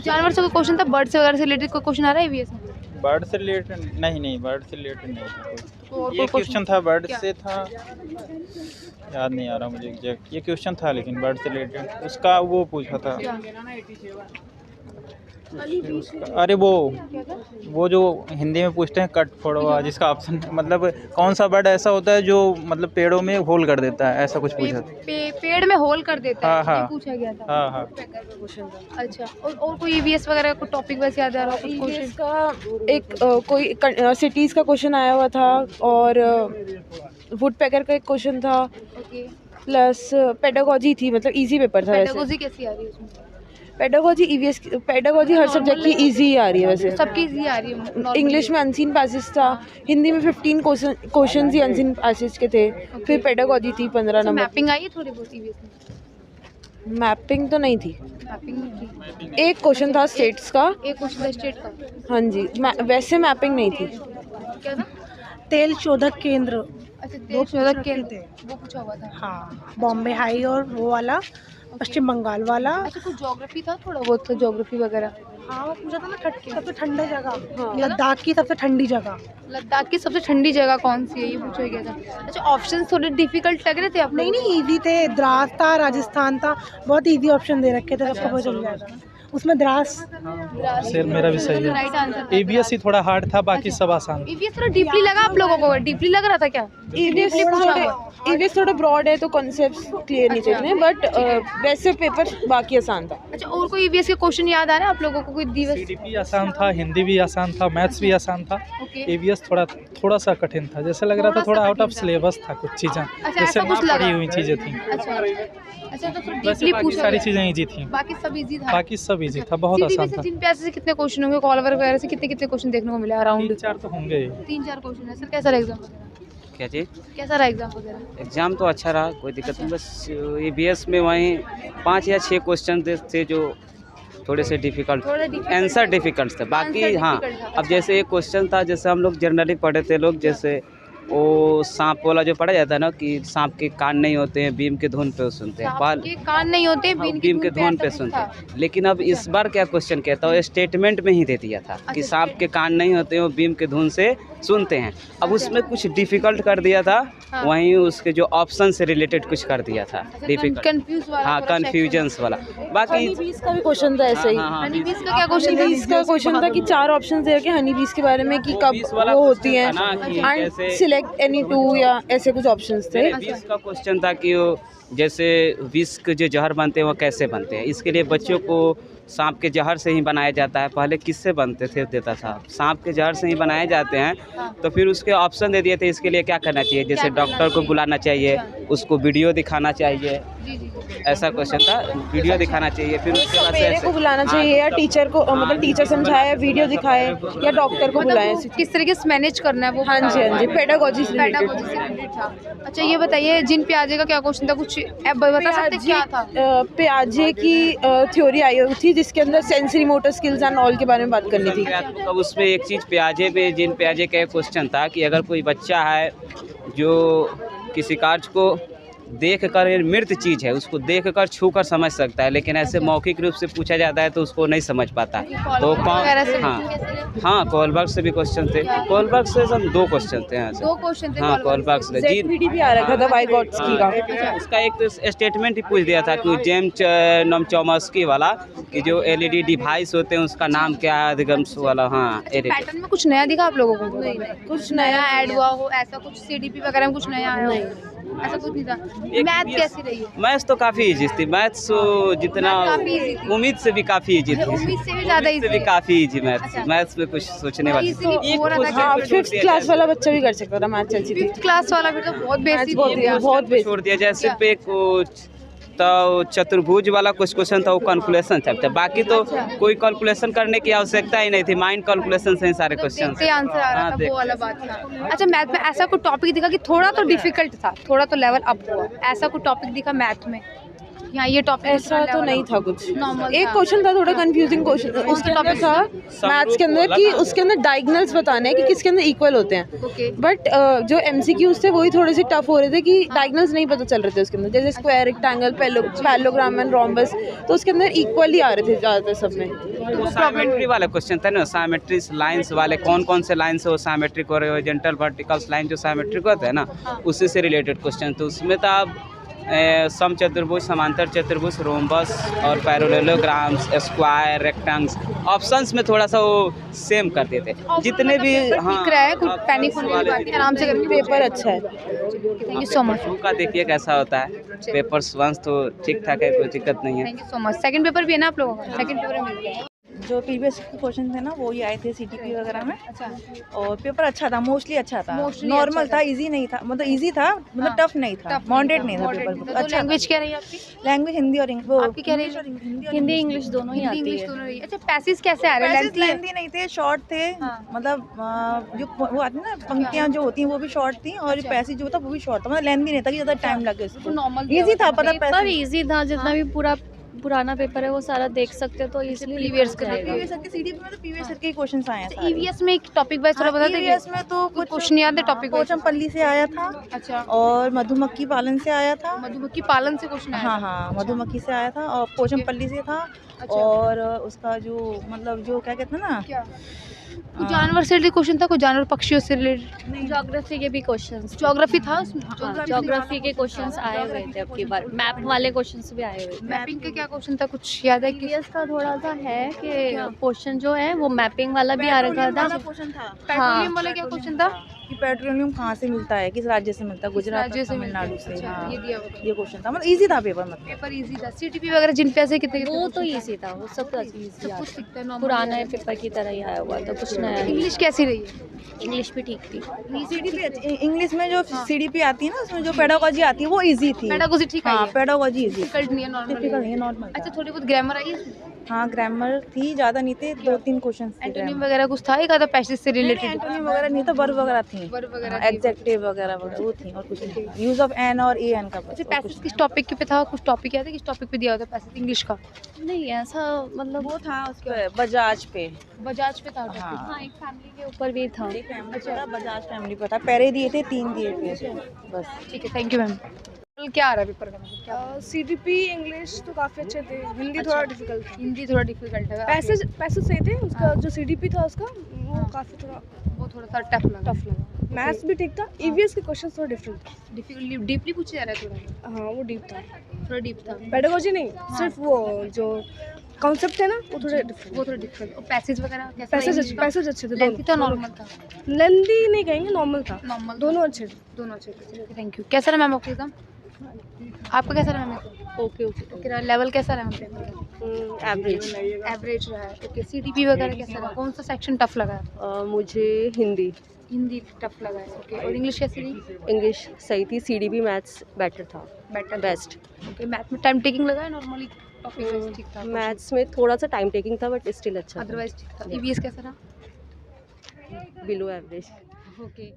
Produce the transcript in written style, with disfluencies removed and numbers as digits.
जानवर से कोई क्वेश्चन था, बर्ड से वगैरह से रिलेटेड कोई क्वेश्चन आ रहा है ईवीएस में? बर्ड से रिलेटेड नहीं, बर्ड से रिलेटेड नहीं था तो और कोई। कोई ये क्वेश्चन था बर्ड क्या? से था, याद नहीं आ रहा मुझे एग्जैक्ट। ये क्वेश्चन था लेकिन बर्ड से रिलेटेड, उसका वो पूछा था। क्या? अरे क्या था? वो जो हिंदी में पूछते हैं कट फोड़वा, जिसका ऑप्शन मतलब कौन सा बर्ड ऐसा होता है जो मतलब पेड़ों में होल कर देता है, ऐसा कुछ पूछा था। पेड़ में होल कर देता है, हाँ, ये हाँ। पूछा गया था। हाँ हाँ। अच्छा, और कोई ईवीएस वगैरह को टॉपिक वैसे याद आ रहा हो कुछ ईवीएस क्वेश्चन? का एक कोई सिटीज़ का क्वेश्चन आया हुआ था, और वुड पैकर का एक क्वेश्चन था, ओके। प्लस पेडागोजी थी, मतलब इजी पेपर था वैसे। पेडागोजी कैसी आ रही है उसमें? पेडागोजी ईवीएस पेडागोजी हर सब्जेक्ट की इजी आ रही है वैसे। सबकी इजी आ रही है normally। इंग्लिश में अनसीन पैसेज था, हिंदी में 15 क्वेश्चन ही अनसीन पैसेज के थे, फिर पेडागोजी थी 15 नंबर। मैपिंग आई है थोड़ी बहुत ईवीएस में? मैपिंग तो नहीं थी, मैपिंग नहीं थी। एक क्वेश्चन था स्टेट्स का। एक क्वेश्चन था स्टेट का। हाँ जी, वैसे मैपिंग नहीं थी। क्या था? तेल शोधक केंद्र, अच्छा, दो तेल शोधक पूछ केंद्र, रखे थे। वो पूछा हुआ था। हाँ, बॉम्बे हाई और वो वाला, पश्चिम बंगाल वाला। अच्छा, कुछ ज्योग्राफी था, थोड़ा बहुत था ज्योग्राफी वगैरह। हाँ, वो पूछा था ना सबसे ठंडी जगह, हाँ। लद्दाख की सबसे ठंडी जगह। लद्दाख की सबसे ठंडी जगह कौन सी है, ये पूछा गया था। अच्छा, ऑप्शंस थोड़े डिफिकल्ट लग रहे थे आप नहीं नहीं, इजी थे। द्रास था, राजस्थान था, बहुत इजी ऑप्शन दे रखे थे, सबको पता चल जाएगा। उसमें द्रास। सर मेरा भी सही है। Right answer. ईवीएस ही थोड़ा हार्ड था, बाकी सब आसान। ईवीएस थोड़ा डीपली लगा आप लोगों को? डीपली लग रहा था क्या? ईवीएस थोड़ा ब्रॉड है तो कॉन्सेप्ट्स क्लियर नहीं थे, बट वैसे पेपर बाकी आसान था। अच्छा, और कोई ईवीएस के क्वेश्चन याद आ रहे हैं आप लोगों को? कोई दिवस? सीडीपी आसान था, हिंदी भी आसान था, मैथ्स भी आसान था। ओके। ईवीएस थोड़ा सा कठिन था, जैसे लग रहा था थोड़ा आउट ऑफ सिलेबस था कुछ चीज़ें, जैसे ऐसा ना कुछ लगा? पढ़ी हुई चीज़ें थी। अच्छा, तो फिर वैसे डीपली बाकी पूछा सारी गया। चीज़ें ईजी थी, बाकी सब इजी था। बाकी सब ईजी था, बहुत सीडीपी आसान से था। जिन प्यासे से कितने क्वेश्चन होंगे, कॉलवर वगैरह से कितने कितने क्वेश्चन देखने को मिले अराउंड? 3-4 तो होंगे ही। 3-4 क्वेश्चन है सर। कैसा रहा एग्जाम वगैरह? क्या चीज़? कैसा रहा एग्जाम वगैरह? एग्ज़ाम तो अच्छा रहा, कोई दिक्कत नहीं। बस ईवीएस में वहीं 5 या 6 क्वेश्चन थे जो थोड़े से डिफिकल्ट, थोड़ा difficult आंसर था। डिफिकल्ट था। बाकी Answer हाँ, difficult था, अब अच्छा। जैसे एक क्वेश्चन था, जैसे हम लोग जनरली पढ़े थे लोग, जैसे वो सांप वाला जो पढ़ा जाता है ना, कि सांप के कान नहीं होते हैं, बीम के धुन पे सुनते हैं, सांप के कान नहीं होते, हाँ, बीम के धुन पे ऐसा सुनते कुछ था। हैं। लेकिन अब इस बार क्या क्वेश्चन कहता है, स्टेटमेंट में ही दे दिया था कि सांप के कान नहीं होते हैं, वो बीम के धुन से सुनते हैं। अब उसमें कुछ डिफिकल्ट कर दिया था, हाँ। वहीं उसके जो ऑप्शन से रिलेटेड कुछ कर दिया था डिफिकल्ट। कंफ्यूज वाला, हाँ, थोड़ा कन्फ्यूजन्स वाला। बाकी हनी बीज का भी क्वेश्चन था ऐसे ही। हाँ, हाँ, हनी बीज का क्या क्वेश्चन हनी बीज का क्वेश्चन था कि 4 ऑप्शन दे रखे हनी बीज के बारे में, कि कब बीज वाला वो होती question हैं, था ना कि एंड कैसे- सिलेक्ट एनी 2 या ऐसे कुछ ऑप्शंस थे। मेरे 20 का क्वेश्चन था कि वो जैसे विष के जो जहर बनते हैं वो कैसे बनते हैं। इसके लिए बच्चों को सांप के जहर से ही बनाया जाता है। पहले किससे बनते थे देता था, सांप के जहर से ही बनाए जाते हैं। तो फिर उसके ऑप्शन दे दिए थे, इसके लिए क्या करना चाहिए, जैसे डॉक्टर को बुलाना चाहिए, उसको वीडियो दिखाना चाहिए, ऐसा क्वेश्चन था। वीडियो दिखाना चाहिए, फिर उसके बाद से मेरे को बुलाना चाहिए, या टीचर को, मतलब टीचर समझाए, वीडियो दिखाए, या डॉक्टर को बुलाए। किस तरीके से मैनेज करना है वो? हाँ जी, हाँ जी, पेडागोजी से रिलेटेड। पेडागोजी से रिलेटेड था। अच्छा, ये बताइए जिन प्याजे का क्या क्वेश्चन था, कुछ आप बता सकते हैं क्या था? पियाजे की थ्योरी आई हुई थी, जिसके अंदर sensory motor skills and all के बारे में बात करनी थी। अब उसमें एक चीज़ प्याजे पे, जिन प्याजे का एक क्वेश्चन था कि अगर कोई बच्चा है जो किसी कार्य को देख कर, मृत चीज़ है उसको देख कर छू कर समझ सकता है, लेकिन ऐसे मौखिक रूप से पूछा जाता है तो उसको नहीं समझ पाता। तो वगैरह से हाँ, कॉलबर्ग से भी क्वेश्चन थे। कॉलबर्ग से सब 2 क्वेश्चन थे यहाँ से। 2 क्वेश्चन थे। हाँ, कॉलबर्ग से जी। ZVD भी आ रखा था वाइगॉट्स्की का। उसका एक तो स्टेटमेंट ही पूछ दिया था कि जेम्स चॉम्स्की वाला, कि जो LED डिवाइस होते हैं उसका नाम क्या है, अधिगम्स वाला। हाँ, पैटर्न में कुछ नया दिखा आप लोगों को? नहीं, कुछ नया ऐड हुआ हो ऐसा, कुछ सीडीपी वगैरह में कुछ नया आया हो? ऐसा कुछ नहीं था। मैथ कैसी रही है? मैथ्स तो काफ़ी इजी थी। मैथ्स जितना मैथ काफी easy थी। उम्मीद से भी काफ़ी इजी थी। उम्मीद से भी ज्यादा उम्मीद से easy। भी काफ़ी इजी मैथ्स। अच्छा। मैथ्स में कुछ सोचने वाली Easily हो रहा था। हाँ, 5th क्लास वाला बच्चा भी कर सकता था मैथ अच्छी थी। 5th क्लास वाला फिर तो बहुत बेसिक बहुत बेसिक। छोड़ दिया। जैसे पे कुछ तो चतुर्भुज वाला कुछ क्वेश्चन था, वो कैलकुलेशन था। बाकी तो कोई कैलकुलेशन करने की आवश्यकता ही नहीं थी, माइंड कैलकुलेशन से ही सारे क्वेश्चन। देखते आंसर आ रहा था, वो वाला बात था। अच्छा, मैथ में ऐसा कोई टॉपिक दिखा कि थोड़ा तो डिफिकल्ट था, थोड़ा तो लेवल अप हुआ, ऐसा कोई टॉपिक दिखा मैथ में? यहाँ ये टॉपिक ऐसा तो नहीं था कुछ। Normal एक था। क्वेश्चन था थोड़ा कंफ्यूजिंग क्वेश्चन, उसके अंदर था मैथ्स के अंदर कि उसके अंदर डायगोनल्स बताने हैं कि किसके अंदर इक्वल होते हैं। ओके बट जो MCQs थे वही थोड़े से टफ हो रहे थे कि डायगोनल्स नहीं पता चल रहे थे उसके अंदर, जैसे square, rectangle, parallelogram and rhombus, तो उसके अंदर इक्वली आ रहे थे ज़्यादातर सब में। वो साइमेट्री वाला क्वेश्चन था ना, साइमेट्री लाइंस वाले कौन कौन से लाइन से वो साइमेट्रिक और हॉरिजॉन्टल वर्टिकल लाइन जो साइमेट्रिक होते हैं ना, उसी से रिलेटेड क्वेश्चन। तो उसमें था सम चतुर्भुज, समांतर चतुर्भुज, रोम्बस और पैरेललोग्राम्स, स्क्वायर, रेक्टेंगल्स। ऑप्शंस में थोड़ा सा वो सेम करते थे जितने भी। हाँ, दिख रहा है कुछ पैनिक होने की बात नहीं, आराम से करेंगे। पेपर अच्छा है। Thank you so much. Two का देखिए कैसा होता है। पेपर्स वंस तो ठीक ठाक है, कोई दिक्कत नहीं है। Thank you so much. Second paper भी है ना आप लोगों का? सेकंड पेपर मिल गया। जो प्रीवियस क्वेश्चन थे ना वो ही आए थे CTP वगैरह में, अच्छा और पेपर अच्छा था, मोस्टली अच्छा था, Mostly नॉर्मल अच्छा था, इजी नहीं था, मतलब इजी था, मतलब टफ नहीं था, मॉडरेट नहीं था पेपर। अच्छा लैंग्वेज क्या रही है आपकी? लैंग्वेज हिंदी और आपकी क्या रही है? हिंदी इंग्लिश दोनों हिंदी इंग्लिश दोनों रही है। अच्छा पैसेज कैसे आ रहे हैं? पैसेज लेंथी नहीं थे, शॉर्ट थे। हाँ। मतलब जो वो आती है ना पंक्तियाँ जो होती हैं वो भी शॉर्ट थी, और पैसेज जो था वो भी शॉर्ट था, मतलब लेंथी नहीं था कि ज़्यादा टाइम लगे उसको। नॉर्मल इजी था, पता पेपर पैसेज इजी था, जितना भी पूरा पुराना पेपर है वो सारा देख सकते हो, तो इजीली प्रीवियस का प्रीवियस सर के CDP में तो प्रीवियस सर के ही क्वेश्चंस आए हैं सारे। ईवीएस में एक टॉपिक वाइज थोड़ा बता देंगे? EVS में तो कुछ क्वेश्चन याद है टॉपिक वाइज? पोचमपल्ली से आया था, अच्छा और मधुमक्खी पालन से आया था। मधुमक्खी पालन से क्वेश्चन आया हाँ था? हाँ, मधुमक्खी से आया था, और पोचमपल्ली से था। अच्छा। और उसका जो मतलब जो क्या कहते हैं ना, क्या कुछ जानवर से रिलेटेड क्वेश्चन था? कुछ जानवर पक्षियों से रिलेटेड? ज्योग्राफी के भी क्वेश्चंस, ज्योग्राफी था उसमें? ज्योग्राफी के क्वेश्चंस आए हुए थे अब की बार, मैप वाले क्वेश्चंस भी आए हुए थे। मैपिंग का क्या क्वेश्चन था, कुछ याद है कि? प्रीवियस का थोड़ा सा है कि क्वेश्चन जो है वो मैपिंग वाला भी आ रखा था। क्वेश्चन था पेट्रोलियम वाला क्या क्वेश्चन था? कि पेट्रोलियम कहाँ से मिलता है, किस राज्य से मिलता है, गुजरात, राज्य से मिलता है। तमिलनाडु से। अच्छा, हाँ, ये दिया हुआ था। ये क्वेश्चन था, मतलब इजी था पेपर, मतलब पेपर इजी था। CTP वगैरह जिन पे ऐसे कितने वो तो इजी था, वो सब इजी सब कुछ दिखता है normal पुराना है। पेपर की तरह ही आया हुआ था, कुछ नया नहीं। इंग्लिश कैसी रही है? इंग्लिश भी ठीक थी। CDP इंग्लिश में जो CDP आती है ना, उसमें जो पेडागोजी आती है वो इजी थी। पेडागोजी ठीक है? हाँ, पेडागोजी इजी, डिफिकल्ट नहीं है, नॉर्मल डिफिकल्ट नहीं है, नॉर्मल। अच्छा थोड़ी बहुत ग्रामर आई है? हाँ, ग्रामर थी, ज़्यादा नहीं थे, 2-3 क्वेश्चन थे। एंटोनिम वगैरह कुछ था? एक आधा पैसेज से रिलेटेड? एंटोनिम वगैरह नहीं था, वर्ब वगैरह थी, वर्ब वगैरह थी। एडजेक्टिव वगैरह वो थी, और कुछ नहीं। यूज ऑफ एन और एन का। अच्छा पैसेज किस टॉपिक पे था? कुछ टॉपिक याद है किस टॉपिक पे दिया होता है पैसेज इंग्लिश का? नहीं ऐसा मतलब वो था उस पे बजाज पे। बजाज पे था topic? हाँ, हाँ एक फैमिली के ऊपर भी था। अच्छा, बजाज फैमिली पे था, पैरे दिए थे, 3 दिए थे बस। ठीक है, थैंक यू मैम। क्या आ रहा है पेपर का? मतलब क्या? CTP इंग्लिश तो काफ़ी अच्छे थे, हिंदी थोड़ा डिफिकल्ट था। हिंदी थोड़ा डिफिकल्ट है। पैसेज सही थे, उसका जो CTP था उसका वो काफ़ी थोड़ा वो थोड़ा सा टफ लगा। मैथ्स भी ठीक था। EVS के क्वेश्चन थोड़ा डिफरेंट था। डिफिकल्ट डीपली पूछा जा रहा है थोड़ा? हाँ वो डीप था, थोड़ा डीप था। पेडागोजी नहीं, सिर्फ वो जो कॉन्सेप्ट है ना वो थोड़े डिफरेंट। वो थोड़ा डिफिकल्ट। और पैसेज वगैरह कैसा? पैसेज अच्छे थे, लेंथी था नॉर्मल था? लेंथी नहीं कहेंगे, नॉर्मल था, नॉर्मल दोनों अच्छे थे। दोनों अच्छे थे। Thank you. कैसा रहा मैम आपका एग्जाम? आपका कैसा रहा मैम? ओके ओके रहा। लेवल कैसा रहा मैम पेपर? एवरेज। एवरेज रहा है। ओके CTP वगैरह कैसा रहा? कौन सा सेक्शन टफ लगा है? मुझे हिंदी हिंदी टफ लगा है। ओके और इंग्लिश कैसी रही? इंग्लिश सही थी, CDP मैथ्स बेटर था, बेटर बेस्ट। ओके मैथ में टाइम टेकिंग लगा है? नॉर्मली टॉपिक ठीक था? मैथ्स में थोड़ा सा टाइम टेकिंग था बट स्टिल अच्छा था, अदरवाइज ठीक था। EVS कैसा रहा? Below average. ओके